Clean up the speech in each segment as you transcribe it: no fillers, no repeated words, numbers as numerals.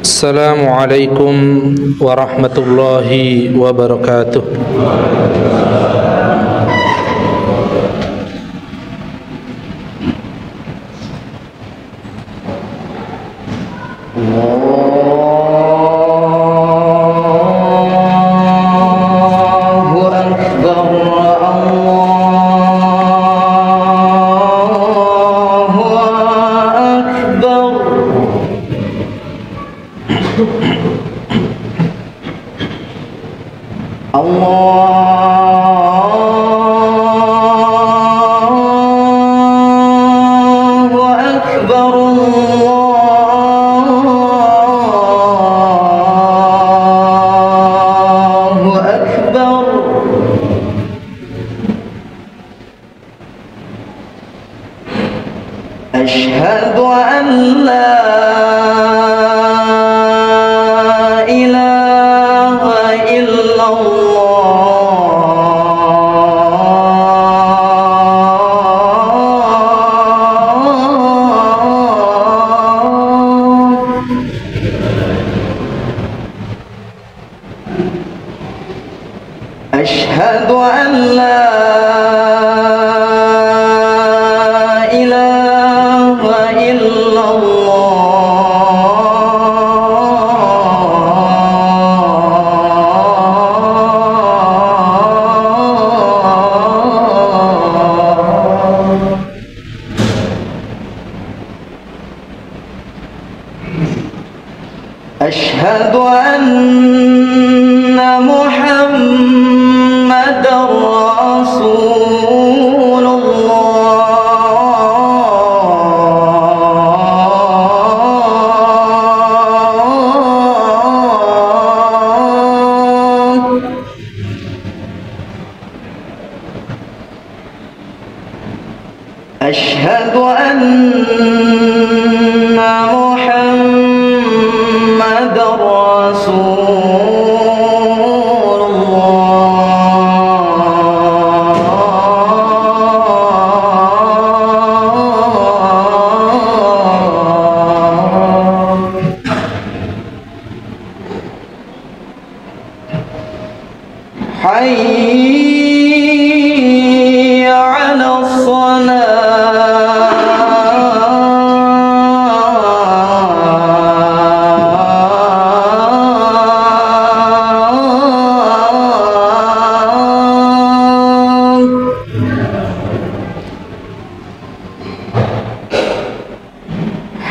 Assalamualaikum warahmatullahi wabarakatuh. أشهد أن لا إله إلا الله. أشهد أن لا أشهد أن محمدًا رسول الله. أشهد أن محمدًا رسول الله. حي على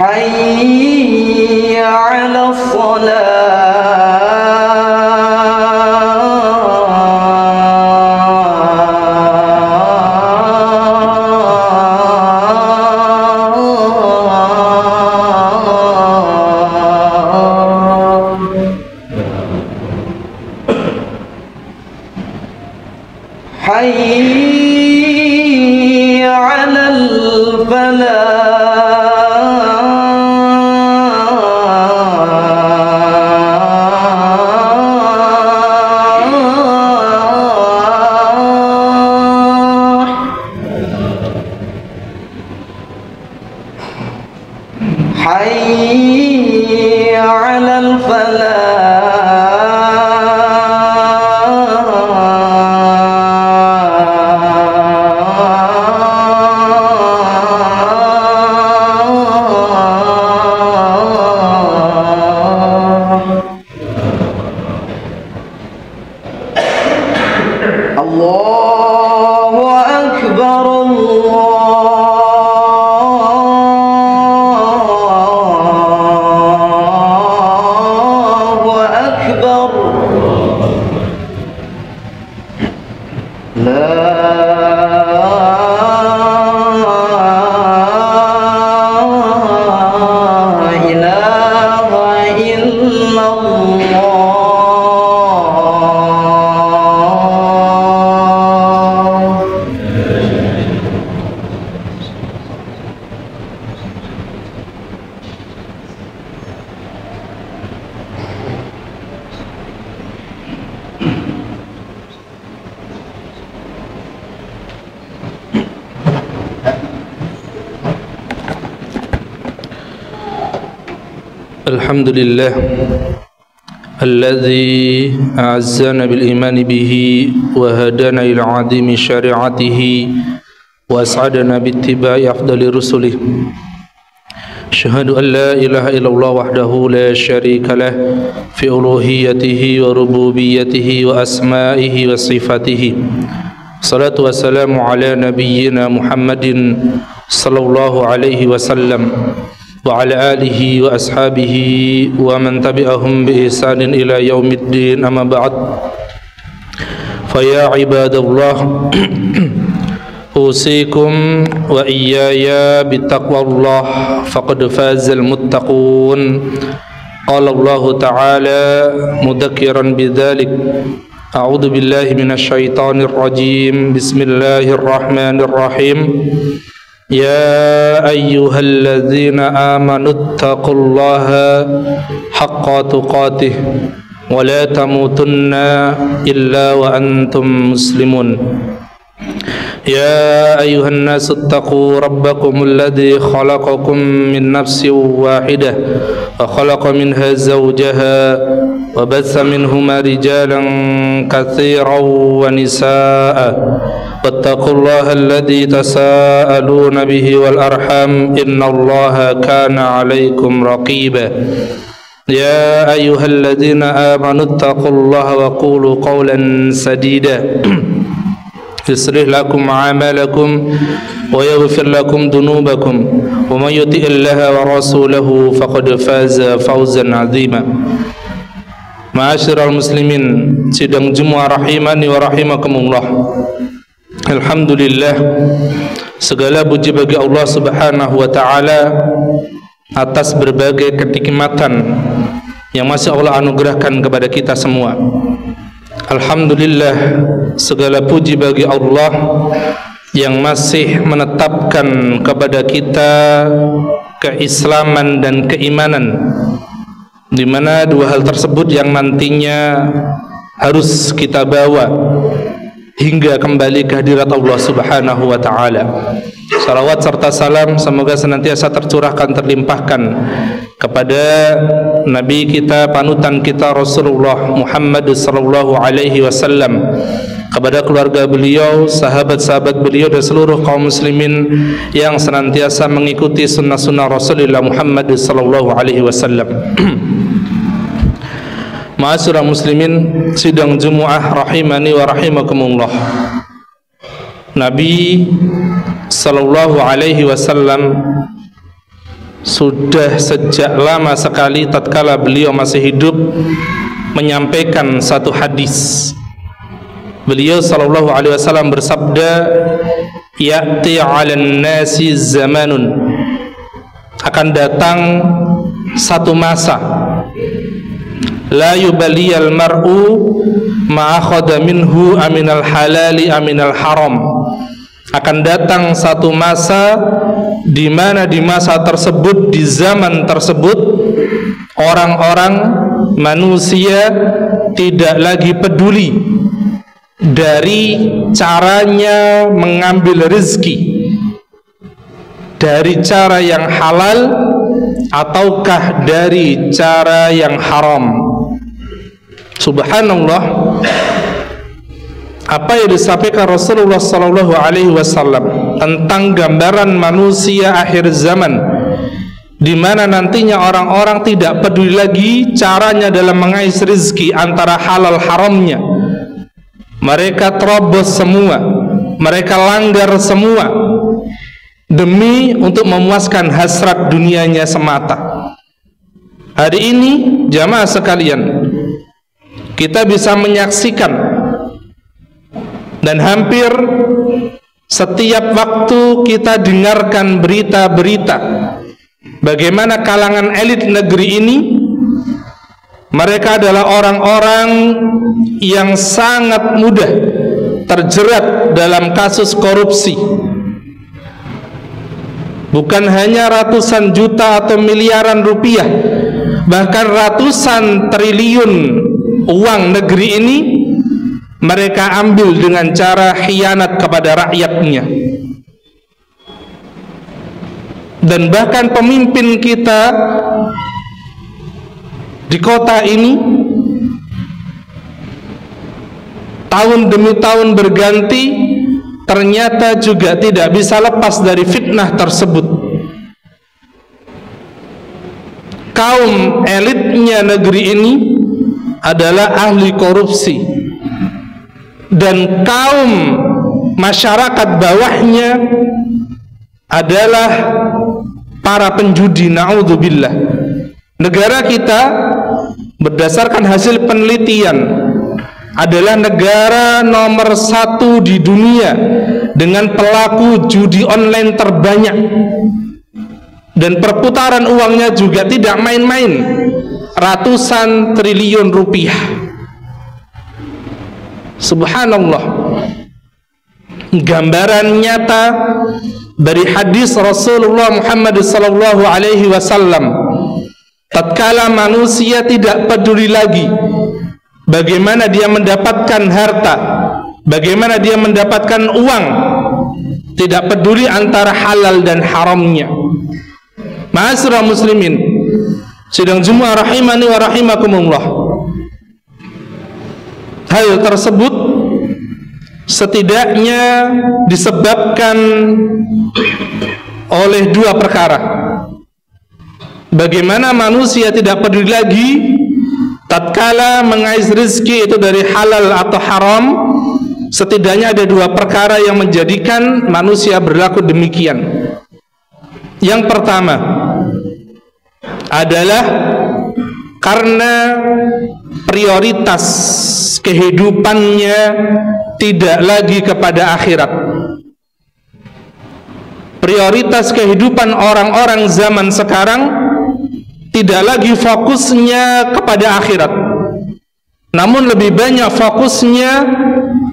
حي على حي على الفلاح. حي على الله أكبر الله الحمد لله الذي أعزنا بالإيمان به وهدانا إلى عظيم شريعته وأسعدنا باتباع أفضل رسله. أشهد أن لا إله إلا الله وحده لا شريك له في ألوهيته وربوبيته وأسمائه وصفاته. الصلاة والسلام على نبينا محمد صلى الله عليه وسلم وعلى آله وأصحابه ومن تبعهم بإحسان إلى يوم الدين. أما بعد فيا عباد الله أوصيكم وإياي بتقوى الله فقد فاز المتقون. قال الله تعالى مذكرا بذلك: أعوذ بالله من الشيطان الرجيم. بسم الله الرحمن الرحيم. يا أيها الذين آمنوا اتقوا الله حق تقاته ولا تموتن إلا وأنتم مسلمون. يا أيها الناس اتقوا ربكم الذي خلقكم من نفس واحدة وخلق منها زوجها وبث منهما رجالا كثيرا ونساء واتقوا الله الذي تساءلون به والأرحام إن الله كان عليكم رقيبا. يا أيها الذين آمنوا اتقوا الله وقولوا قولا سديدا يصلح لكم أعمالكم ويغفر لكم ذنوبكم ومن يطع الله ورسوله فقد فاز فوزا عظيما. Ma'asyiral muslimin sidang Jumat rahimani wa rahimakumullah. Alhamdulillah, segala puji bagi Allah Subhanahu wa taala atas berbagai kenikmatan yang masih Allah anugerahkan kepada kita semua. Alhamdulillah, segala puji bagi Allah yang masih menetapkan kepada kita keislaman dan keimanan, di mana dua hal tersebut yang nantinya harus kita bawa hingga kembali ke hadirat Allah Subhanahu wa taala. Salawat serta salam semoga senantiasa tercurahkan, terlimpahkan kepada Nabi kita, panutan kita Rasulullah Muhammad sallallahu alaihi wasallam, kepada keluarga beliau, sahabat-sahabat beliau dan seluruh kaum muslimin yang senantiasa mengikuti sunnah-sunnah Rasulullah Muhammad sallallahu alaihi wasallam. Ma'asyiral muslimin sidang Jumat rahimani wa rahimakumullah. Nabi sallallahu alaihi wasallam sudah sejak lama sekali tatkala beliau masih hidup menyampaikan satu hadis. Beliau sallallahu alaihi wasallam bersabda, "Ya'ti 'alan nasi zamanun." Akan datang satu masa, la yubaliyal mar'u ma akhadha minhu aminal halali aminal haram. Akan datang satu masa di mana di masa tersebut, di zaman tersebut, orang-orang manusia tidak lagi peduli dari caranya mengambil rezeki, dari cara yang halal ataukah dari cara yang haram. Subhanallah, apa yang disampaikan Rasulullah sallallahu alaihi wasallam tentang gambaran manusia akhir zaman, di mana nantinya orang-orang tidak peduli lagi caranya dalam mengais rezeki antara halal haramnya. Mereka terobos semua, mereka langgar semua demi untuk memuaskan hasrat dunianya semata. Hari ini jamaah sekalian, kita bisa menyaksikan dan hampir setiap waktu kita dengarkan berita-berita bagaimana kalangan elit negeri ini, mereka adalah orang-orang yang sangat mudah terjerat dalam kasus korupsi. Bukan hanya ratusan juta atau miliaran rupiah, bahkan ratusan triliun uang negeri ini mereka ambil dengan cara khianat kepada rakyatnya. Dan bahkan pemimpin kita di kota ini tahun demi tahun berganti, ternyata juga tidak bisa lepas dari fitnah tersebut. Kaum elitnya negeri ini adalah ahli korupsi, dan kaum masyarakat bawahnya adalah para penjudi. Na'udzubillah. Negara kita berdasarkan hasil penelitian adalah negara nomor 1 di dunia dengan pelaku judi online terbanyak, dan perputaran uangnya juga tidak main-main, ratusan triliun rupiah. Subhanallah. Gambaran nyata dari hadis Rasulullah Muhammad sallallahu alaihi wasallam, tatkala manusia tidak peduli lagi bagaimana dia mendapatkan harta, bagaimana dia mendapatkan uang, tidak peduli antara halal dan haramnya. Ma'asyiral muslimin, sidang Jumat rahimani wa rahimakumullah, hal tersebut setidaknya disebabkan oleh dua perkara. Bagaimana manusia tidak peduli lagi tatkala mengais rezeki itu dari halal atau haram. Setidaknya ada dua perkara yang menjadikan manusia berlaku demikian. Yang pertama adalah karena prioritas kehidupannya tidak lagi kepada akhirat. Prioritas kehidupan orang-orang zaman sekarang tidak lagi fokusnya kepada akhirat, namun lebih banyak fokusnya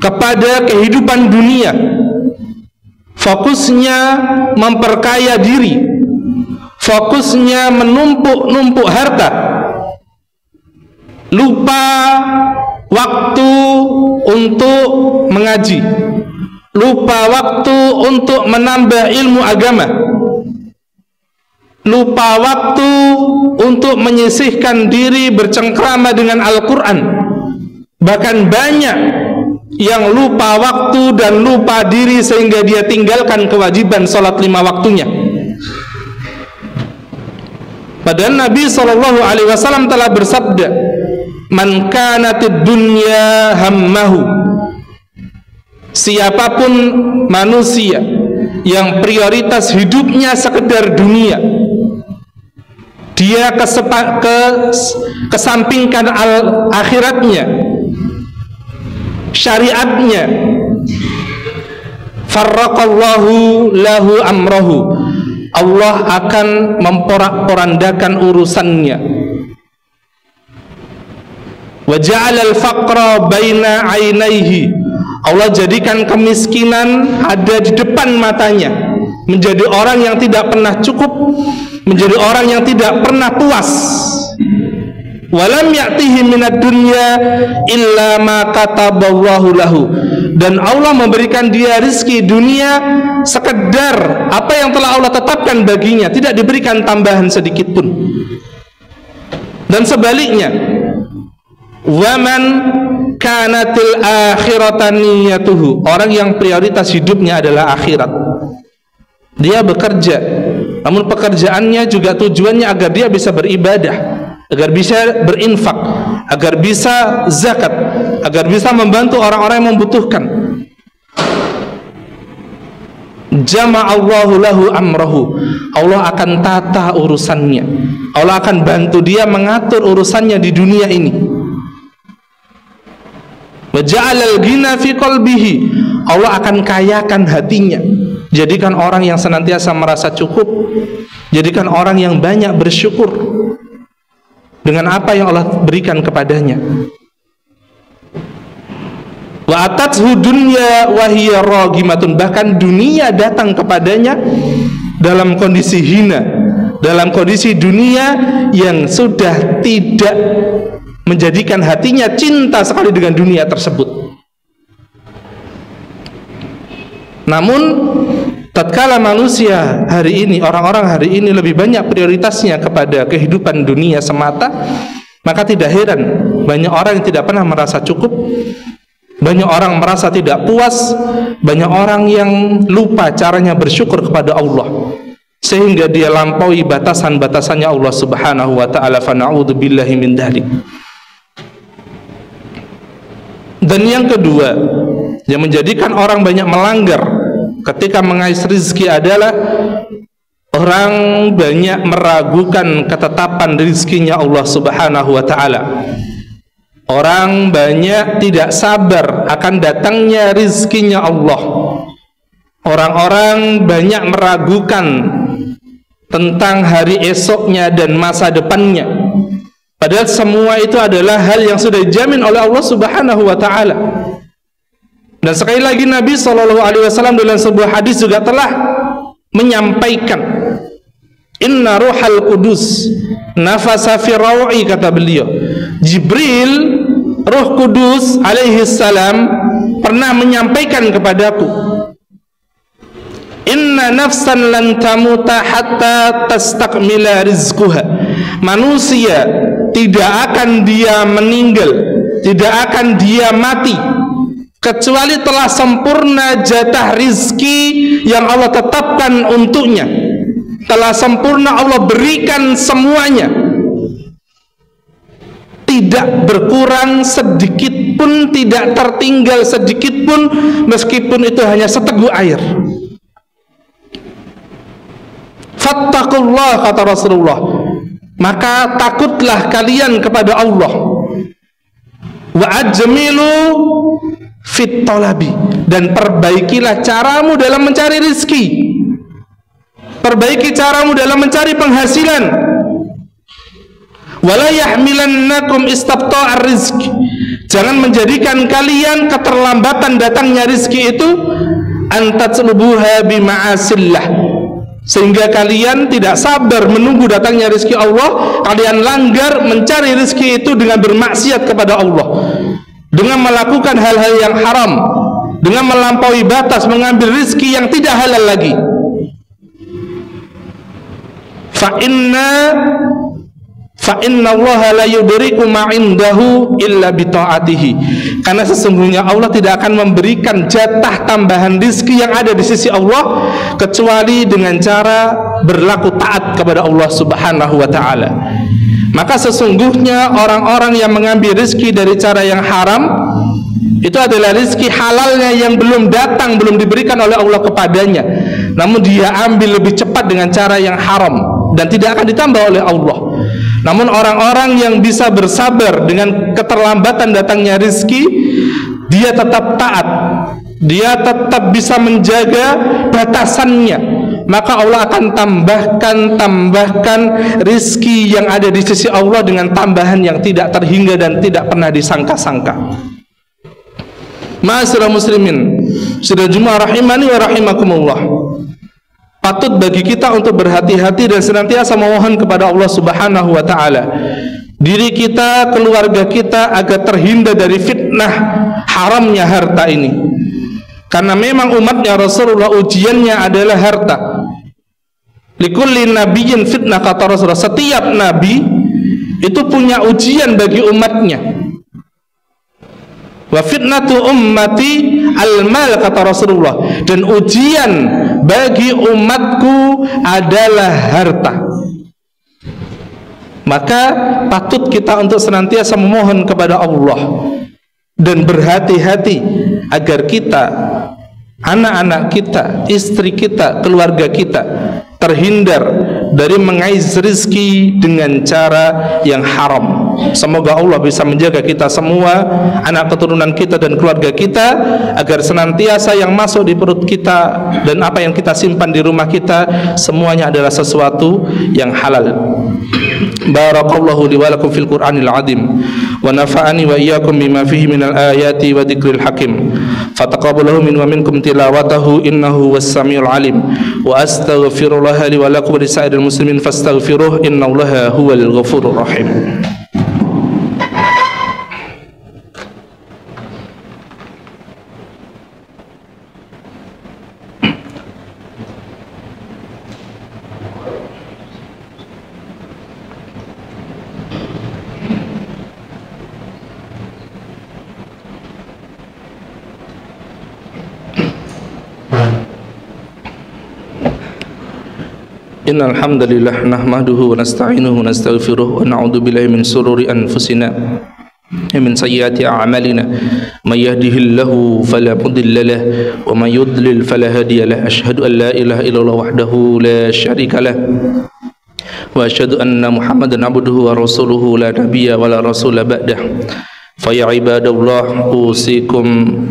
kepada kehidupan dunia, fokusnya memperkaya diri, fokusnya menumpuk-numpuk harta, lupa waktu untuk mengaji, lupa waktu untuk menambah ilmu agama, lupa waktu untuk menyisihkan diri bercengkrama dengan Al-Quran. Bahkan banyak yang lupa waktu dan lupa diri sehingga dia tinggalkan kewajiban sholat 5 waktunya. Padahal Nabi SAW telah bersabda, man kanatid dunya hammahu, siapapun manusia yang prioritas hidupnya sekedar dunia, dia kesampingkan akhiratnya, syariatnya, farraqallahu lahu amrahu, Allah akan memporak-porandakan urusannya. Wa ja'ala al-faqra baina 'ainaihi, Allah jadikan kemiskinan ada di depan matanya, menjadi orang yang tidak pernah cukup, menjadi orang yang tidak pernah puas. Walam ya'tihi minad dunya illa ma kataballahu lahu, dan Allah memberikan dia rizki dunia sekedar apa yang telah Allah tetapkan baginya, tidak diberikan tambahan sedikit pun. Dan sebaliknya, waman kanatil akhiratan niyatuhu, orang yang prioritas hidupnya adalah akhirat, dia bekerja, namun pekerjaannya juga tujuannya agar dia bisa beribadah, agar bisa berinfak, agar bisa zakat, agar bisa membantu orang-orang yang membutuhkan. Jama'allahu lahu amrahu, Allah akan tata urusannya, Allah akan bantu dia mengatur urusannya di dunia ini. Wa ja'alal ghina fi qalbihi, Allah akan kayakan hatinya, jadikan orang yang senantiasa merasa cukup, jadikan orang yang banyak bersyukur dengan apa yang Allah berikan kepadanya. Wa atathu dunya wa hiya ragimatun, bahkan dunia datang kepadanya dalam kondisi hina, dalam kondisi dunia yang sudah tidak menjadikan hatinya cinta sekali dengan dunia tersebut. Namun tatkala manusia hari ini, orang-orang hari ini lebih banyak prioritasnya kepada kehidupan dunia semata, Maka tidak heran banyak orang yang tidak pernah merasa cukup, banyak orang merasa tidak puas, banyak orang yang lupa caranya bersyukur kepada Allah, sehingga dia lampaui batasan-batasannya Allah Subhanahu wa taala. Fa na'udzubillahi min dzalik. Dan yang kedua yang menjadikan orang banyak melanggar ketika mengais rezeki adalah orang banyak meragukan ketetapan rezekinya Allah Subhanahu wa taala. Orang banyak tidak sabar akan datangnya rezekinya Allah. Orang-orang banyak meragukan tentang hari esoknya dan masa depannya. Padahal semua itu adalah hal yang sudah dijamin oleh Allah Subhanahu wa taala. Dan sekali lagi Nabi SAW dalam sebuah hadis juga telah menyampaikan, Inna ruhal kudus nafasa fi raw'i, kata beliau, Jibril, Roh Kudus alaihi salam pernah menyampaikan kepadaku, Inna nafsan lan tamuta hatta tastakmila rizquha. Manusia tidak akan dia meninggal, tidak akan dia mati kecuali telah sempurna jatah rizki yang Allah tetapkan untuknya, telah sempurna Allah berikan semuanya, tidak berkurang sedikit pun, tidak tertinggal sedikit pun, meskipun itu hanya seteguk air. Fattaqullah, kata Rasulullah, maka takutlah kalian kepada Allah. Wa ajmilu fit talabi, dan perbaikilah caramu dalam mencari rezeki, perbaiki caramu dalam mencari penghasilan. Wala yahmilannakum istabta'ar rizq, jangan menjadikan kalian keterlambatan datangnya rezeki itu antatlubuha bima'asillah, sehingga kalian tidak sabar menunggu datangnya rezeki Allah, kalian langgar mencari rezeki itu dengan bermaksiat kepada Allah, dengan melakukan hal-hal yang haram, dengan melampaui batas, mengambil rezeki yang tidak halal lagi. Fa inna Allah la yudriku ma indahu illa bi ta'atihi, karena sesungguhnya Allah tidak akan memberikan jatah tambahan rezeki yang ada di sisi Allah kecuali dengan cara berlaku taat kepada Allah Subhanahu wa taala. Maka sesungguhnya orang-orang yang mengambil rezeki dari cara yang haram, itu adalah rezeki halalnya yang belum datang, belum diberikan oleh Allah kepadanya, namun dia ambil lebih cepat dengan cara yang haram dan tidak akan ditambah oleh Allah. Namun orang-orang yang bisa bersabar dengan keterlambatan datangnya rezeki, dia tetap taat, dia tetap bisa menjaga batasannya, maka Allah akan tambahkan rezeki yang ada di sisi Allah dengan tambahan yang tidak terhingga dan tidak pernah disangka-sangka. Ma'asyiral muslimin, sudah Jumat rahimani wa rahimakumullah, patut bagi kita untuk berhati-hati dan senantiasa memohon kepada Allah Subhanahu wa taala diri kita, keluarga kita agar terhindar dari fitnah haramnya harta ini. Karena memang umatnya Rasulullah ujiannya adalah harta. Likulli nabiyyin fitnah, kata Rasulullah, setiap nabi itu punya ujian bagi umatnya. Wa fitnatu ummati al-mal, kata Rasulullah, dan ujian bagi umatku adalah harta. Maka patut kita untuk senantiasa memohon kepada Allah dan berhati-hati agar kita, anak-anak kita, istri kita, keluarga kita terhindar dari mengais rezeki dengan cara yang haram. Semoga Allah bisa menjaga kita semua, anak keturunan kita dan keluarga kita, agar senantiasa yang masuk di perut kita dan apa yang kita simpan di rumah kita semuanya adalah sesuatu yang halal. Barakallahu li wa lakum fil Qur'anil azim wa nafa'ani wa iyyakum bima fihi minal ayati wa dzikril hakim. Fataqabbalahu min wa minkum tilawatahu innahu was-sami'ul alim. Wa astaghfirullah li wa lakum wa lisa'iril muslimin fastaghfiruh innallaha huwal ghafurur rahim. Innal hamdalillah nahmaduhu wa nasta'inuhu wa nastaghfiruh wa na'udzu billahi min shururi anfusina wa min sayyiati a'malina may yahdihillahu fala mudilla lahu wa may yudlil fala hadiya lahu asyhadu an la ilaha illallah wahdahu la syarika lahu wa asyhadu anna Muhammadan abduhu wa rasuluhu la nabiyya wa la rasula ba'dah. Fa ya ibadallah usikum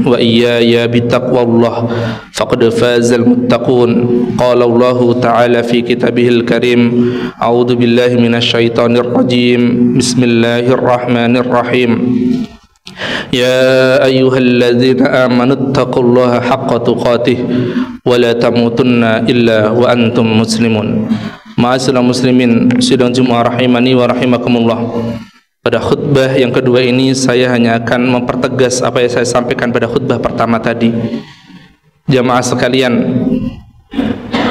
wa iyaya bittaqwallah faqad fazal muttaqun. Qala Allah ta'ala fi kitabihil karim a'udzu billahi minasy syaithanir rajim. Bismillahirrahmanirrahim. Ya ayyuhalladzina amanu taqullaha haqqa tuqatih wa la tamutunna illa wa antum muslimun. Ma'asyiral muslimin sidang Jumat rahimani wa rahimakumullah. Pada khutbah yang kedua ini saya hanya akan mempertegas apa yang saya sampaikan pada khutbah pertama tadi. Jamaah sekalian,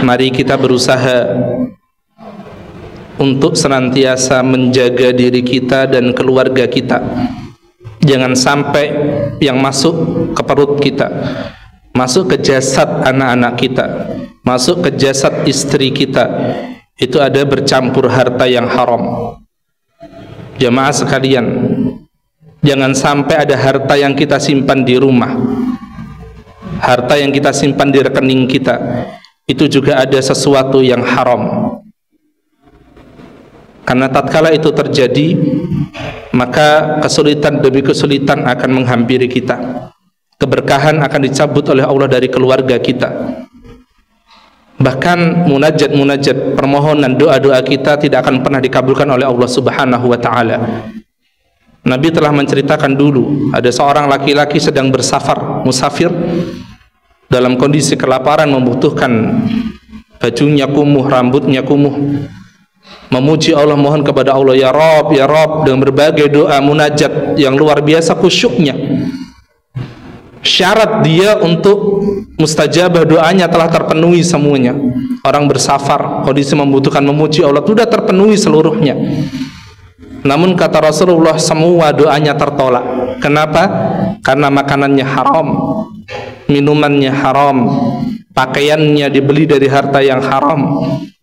mari kita berusaha untuk senantiasa menjaga diri kita dan keluarga kita. Jangan sampai yang masuk ke perut kita, masuk ke jasad anak-anak kita, masuk ke jasad istri kita, itu ada bercampur harta yang haram. Jamaah sekalian, jangan sampai ada harta yang kita simpan di rumah, harta yang kita simpan di rekening kita, itu juga ada sesuatu yang haram. Karena tatkala itu terjadi, maka kesulitan demi kesulitan akan menghampiri kita. Keberkahan akan dicabut oleh Allah dari keluarga kita. Bahkan munajat-munajat, permohonan, doa-doa kita tidak akan pernah dikabulkan oleh Allah Subhanahu wa ta'ala. Nabi telah menceritakan dulu, ada seorang laki-laki sedang musafir, dalam kondisi kelaparan, membutuhkan bajunya kumuh, rambutnya kumuh, memuji Allah, mohon kepada Allah, ya Rabb, dengan berbagai doa munajat yang luar biasa khusyuknya. Syarat dia untuk mustajabah doanya telah terpenuhi semuanya. Orang bersafar, kondisi membutuhkan memuji Allah, sudah terpenuhi seluruhnya. Namun kata Rasulullah, semua doanya tertolak. Kenapa? Karena makanannya haram, minumannya haram, pakaiannya dibeli dari harta yang haram,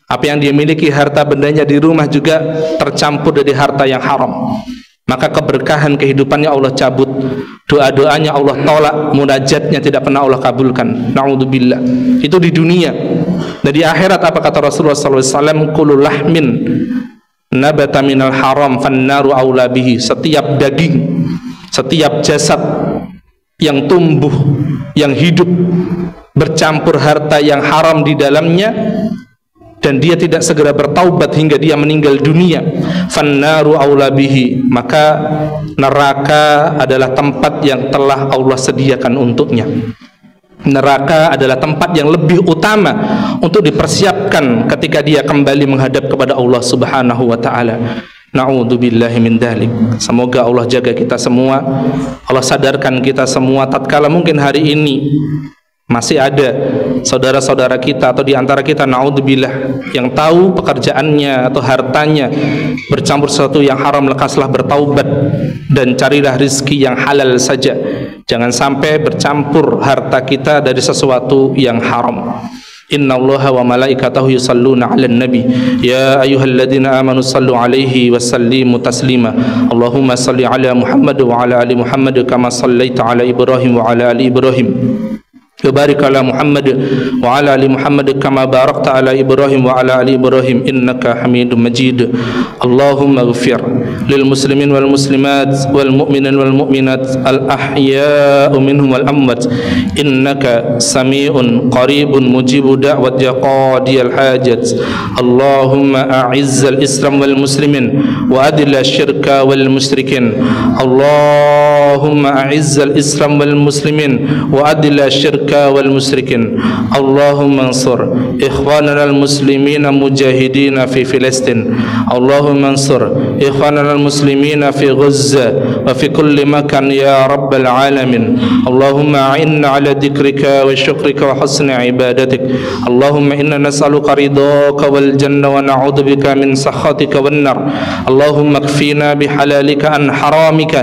apa yang dia miliki, harta bendanya di rumah juga tercampur dari harta yang haram. Maka keberkahan kehidupannya Allah cabut, doa-doanya Allah tolak, munajatnya tidak pernah Allah kabulkan. Na'udzubillah. Itu di dunia. Dan di akhirat apa kata Rasulullah SAW? Kullu lahmin nabata minal haram fannaru aula bihi. Setiap daging, setiap jasad yang tumbuh, yang hidup, bercampur harta yang haram di dalamnya, dan dia tidak segera bertaubat hingga dia meninggal dunia, fannaru aula bihi, maka neraka adalah tempat yang telah Allah sediakan untuknya. Neraka adalah tempat yang lebih utama untuk dipersiapkan ketika dia kembali menghadap kepada Allah Subhanahu wa ta'ala. Na'udzubillahi min dzalik. Semoga Allah jaga kita semua, Allah sadarkan kita semua tatkala mungkin hari ini masih ada saudara-saudara kita atau di antara kita, naudzubillah, yang tahu pekerjaannya atau hartanya bercampur sesuatu yang haram, lekaslah bertaubat dan carilah rizki yang halal saja. Jangan sampai bercampur harta kita dari sesuatu yang haram. Innallaha wa malaikatahu yusalluna 'alan nabi ya ayyuhalladzina amanu sallu 'alaihi wa sallimu taslima. Allahumma salli 'ala Muhammad wa 'ala ali Muhammad kama shallaita 'ala Ibrahim wa 'ala ali Ibrahim. Barik ala Muhammad wa ala ali Muhammad kama barakta ala Ibrahim wa ala ali Ibrahim innaka Hamidum Majid. Allahumma ighfir lil muslimin wal muslimat wal mu'minin wal mu'minat al ahya'u minhum wal amwat innaka sami'un qaribun mujibu da'wat ya qadiyal hajat. Allahumma a'izzal Islam wal muslimin wa adilla syirka wal musyrikin. Allahumma a'izzal Islam wal muslimin wa adilla syirka والمشركين. اللهم انصر إخواننا المسلمين مجاهدين في فلسطين. اللهم انصر إخواننا المسلمين في غزة وفي كل مكان يا رب العالمين. اللهم أعنا على ذكرك وشكرك وحسن عبادتك. اللهم إنا نسألك رضاك والجنة ونعوذ بك من سخطك والنار. اللهم اكفينا بحلالك عن حرامك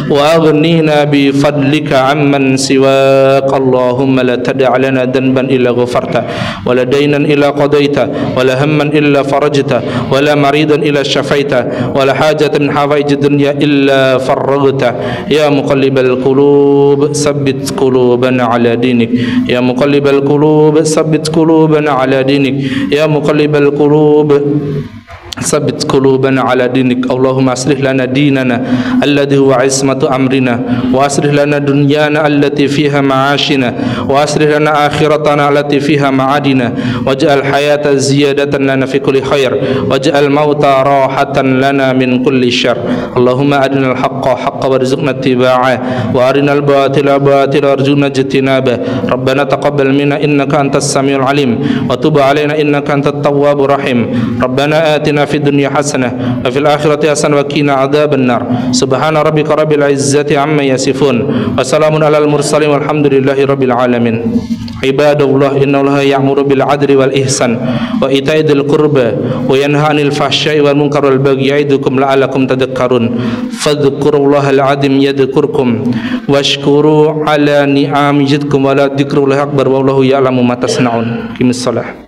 وأغنينا بفضلك عمن سواك. اللهم la tada' lana dhanban illa ghafarta wa la daynan illa qadaita wa la hamman illa farajta wa la maridan illa syafaita wa la hajatan min hawaijid dunya illa farraghta ya muqallibal qulub sabbit qulubana ala dinik ya muqallibal qulub sabbit qulubana ala dinik ya muqallibal qulub ثبت قلوبنا على دينك اللهم أصلح لنا ديننا الذي هو عصمة أمرنا وأصلح لنا دنيانا التي فيها معاشنا وأصلح لنا آخرتنا التي فيها معادنا واجعل الحياة زيادة لنا في كل خير واجعل الموت راحة لنا من كل شر اللهم أرنا الحق حقا وارزقنا اتباعه وأرنا الباطل باطلا وارزقنا اجتنابه ربنا تقبل منا إنك أنت السميع العليم وتب علينا إنك أنت التواب الرحيم ربنا آتنا في الدنيا حسنة وفي الآخرة حسنة وقنا عذاب النار سبحان ربك رب العزة عما يصفون وسلام على المرسلين والحمد لله رب العالمين عباد الله إن الله يأمر بالعدل والإحسان وإيتاء ذي القربى وينهى عن الفحشاء والمنكر والبغي يعظكم لعلكم تذكرون فاذكروا الله العظيم يذكركم واشكروا على نعم يزدكم ولا ذكر الله أكبر والله يعلم ما تصنعون. قم الصلاة.